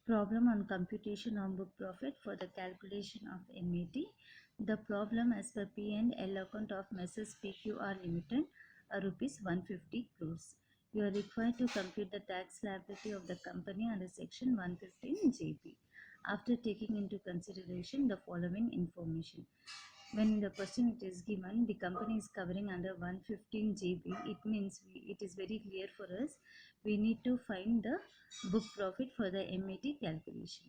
Problem on computation of book profit for the calculation of MAT. The problem as per P&L account of Messrs PQR Limited, rupees 150 crores. You are required to compute the tax liability of the company under section 115 JB after taking into consideration the following information. When in the question it is given the company is covering under 115 JB, it means it is very clear for us. We need to find the book profit for the MAT calculation.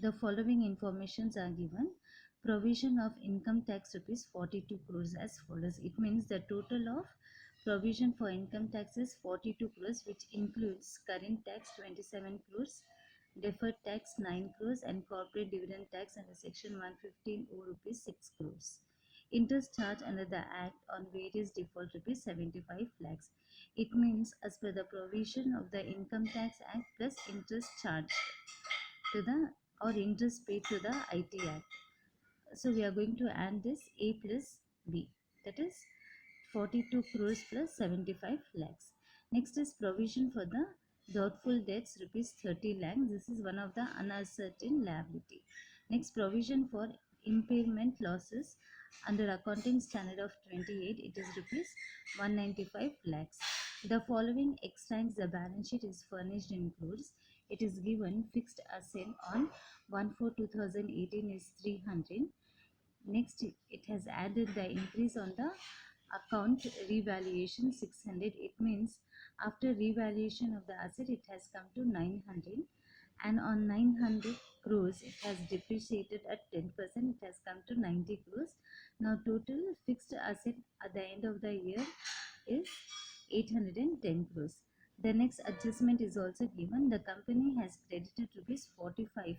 The following informations are given. Provision of income tax rupees 42 crores as follows. It means the total of provision for income tax is 42 crores, which includes current tax 27 crores, deferred tax 9 crores, and corporate dividend tax under section 115 rupees 6 crores. Interest charge under the act on various default rupees 75 lakhs. It means as per the provision of the income tax act plus interest charged to the or interest paid to the IT Act. So we are going to add this A plus B, that is 42 crores plus 75 lakhs. Next is provision for the doubtful debts rupees 30 lakhs. This is one of the uncertain liability. Next, provision for impairment losses under accounting standard of 28, it is rupees 195 lakhs. The following extracts the balance sheet is furnished includes. It is given fixed asset on 1/4/2018 is 300. Next, it has added the increase on the account revaluation 600. It means after revaluation of the asset, it has come to 900. And on 900 crores, it has depreciated at 10%. It has come to 90 crores. Now, total fixed asset at the end of the year is 810 crores. The next adjustment is also given. The company has credited rupees 45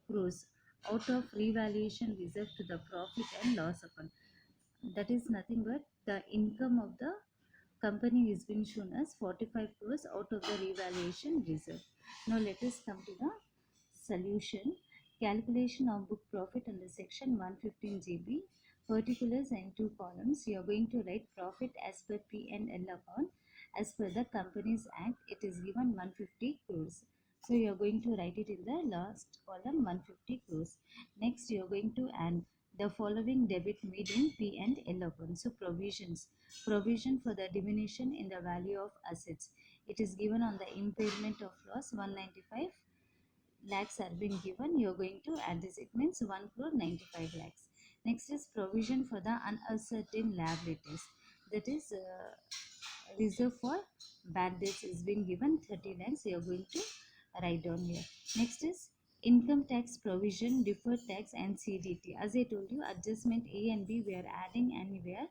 crores out of revaluation reserve to the profit and loss account. That is nothing but the income of the company is being shown as 45 crores out of the revaluation reserve. Now let us come to the solution. Calculation of book profit under section 115 JB. Particulars in two columns. You are going to write profit as per P&L account. As per the Companies Act, it is given 150 crores. So you are going to write it in the last column 150 crores. Next, you are going to add the following debit made in P&L account. So provisions. Provision for the diminution in the value of assets. It is given on the impairment of loss 195 lakhs are being given. You are going to add this. It means 1 crore 95 lakhs. Next is provision for the uncertain liabilities. That is reserve for bad debts is being given 30 lakhs. You are going to write down here. Next is income tax provision, deferred tax and CDT. As I told you, adjustment A and B we are adding and we are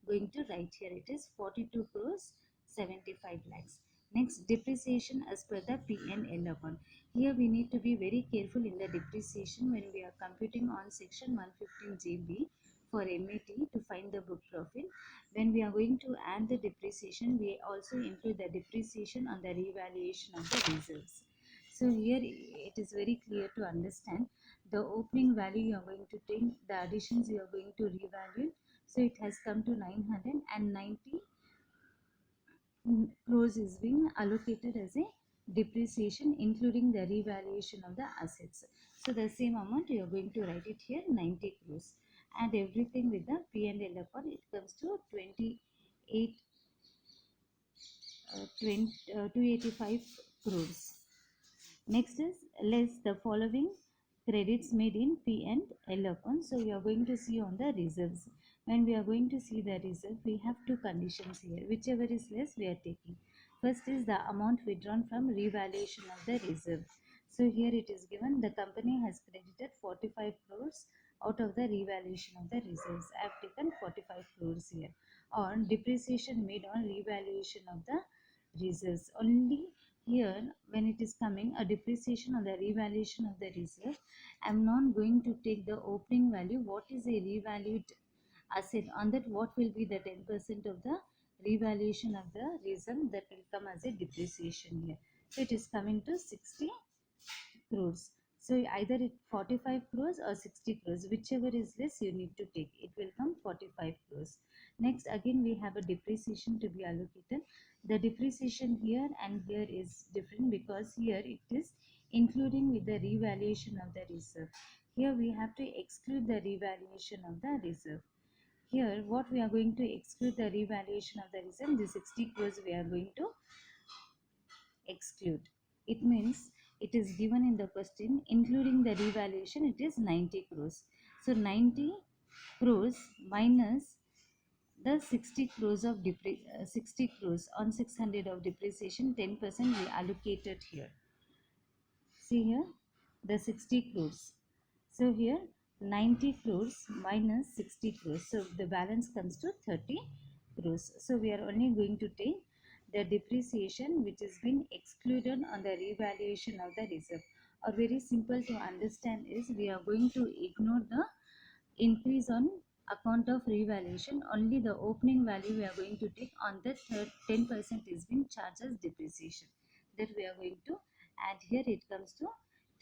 going to write here. It is 42 crores 75 lakhs. Next, depreciation as per the P&L account. Here we need to be very careful in the depreciation when we are computing on section 115 JB for MAT to find the book profit. When we are going to add the depreciation, we also include the depreciation on the revaluation of the reserves. So here it is very clear to understand the opening value you are going to take, the additions you are going to revalue. So it has come to 990 crores is being allocated as a depreciation including the revaluation of the assets. So the same amount you are going to write it here 90 crores and everything with the P&L account it comes to 285 crores. Next is less the following credits made in P&L account. So we are going to see on the reserves. When we are going to see the reserve, we have two conditions here. Whichever is less, we are taking. First is the amount withdrawn from revaluation of the reserve. So here it is given the company has credited 45 crores out of the revaluation of the reserves. I have taken 45 crores here. Or depreciation made on revaluation of the reserves. Only here when it is coming a depreciation on the revaluation of the reserve, I am not going to take the opening value. What is a revalued asset? On that, what will be the 10% of the revaluation of the reserve that will come as a depreciation here. So it is coming to 60 crores. So either it 45 crores or 60 crores, whichever is less you need to take. It will come 45 crores. Next again we have a depreciation to be allocated. The depreciation here and here is different because here it is including with the revaluation of the reserve. Here we have to exclude the revaluation of the reserve. Here what we are going to exclude the revaluation of the reserve, the 60 crores we are going to exclude. It means it is given in the question including the revaluation, it is 90 crores. So 90 crores minus the 60 crores of 60 crores on 600 of depreciation, 10% we allocated here. See here the 60 crores. So here 90 crores minus 60 crores. So the balance comes to 30 crores. So we are only going to take the depreciation which has been excluded on the revaluation of the reserve. Or very simple to understand is we are going to ignore the increase on account of revaluation. Only the opening value we are going to take on the 10% is being charged as depreciation. That we are going to add here, it comes to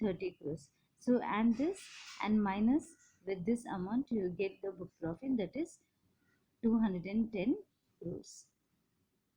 30 crores. So and this and minus with this amount you get the book profit, that is 210 crores.